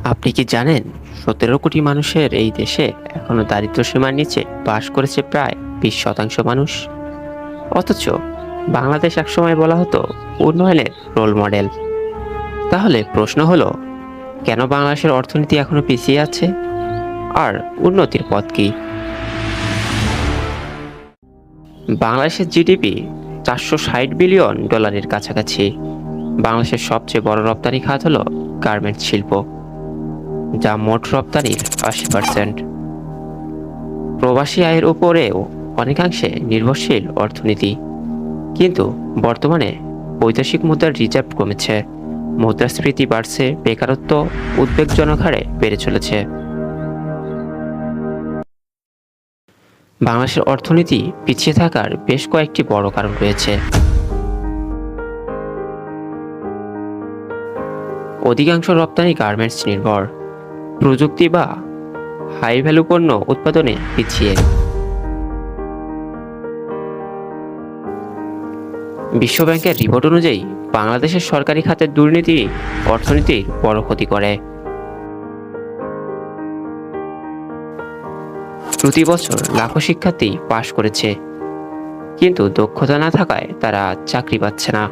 আপনি কি জানেন ১৭ কোটি মানুষের এই দেশে এখনো দারিদ্র্য সীমার নিচে বাস করেছে প্রায় ২০% মানুষ। অথচ বাংলাদেশ একসময় বলা হতো উন্নয়নের রোল মডেল। তাহলে প্রশ্ন হলো, কেন বাংলাদেশের অর্থনীতি এখনো পিছিয়ে আছে, আর উন্নতির পথ কি? বাংলাদেশের জিডিপি $৪৬০ বিলিয়ন কাছাকাছি। বাংলাদেশের সবচেয়ে বড় রপ্তানি খাত হলো গার্মেন্টস শিল্প, যা মোট রপ্তানির ৮০%। প্রবাসী আয়ের উপরেও অনেকাংশে নির্ভরশীল অর্থনীতি। কিন্তু বর্তমানে বৈদেশিক মুদ্রার রিজার্ভ কমেছে, মুদ্রাস্ফীতি বাড়ছে, বেকারত্ব উদ্বেগজনক হারে বেড়ে চলেছে। বাংলাদেশের অর্থনীতি পিছিয়ে থাকার বেশ কয়েকটি বড় কারণ রয়েছে। অধিকাংশ রপ্তানি গার্মেন্টস নির্ভর, প্রযুক্তি বা হাই ভ্যালু পণ্য উৎপাদনে পিছিয়ে। বিশ্বব্যাংকের রিপোর্ট অনুযায়ী বাংলাদেশের সরকারি খাতের দুর্নীতি অর্থনীতির বড় ক্ষতি করে। প্রতি বছর লাখো শিক্ষার্থী পাশ করেছে, কিন্তু দক্ষতা না থাকায় তারা চাকরি পাচ্ছে না।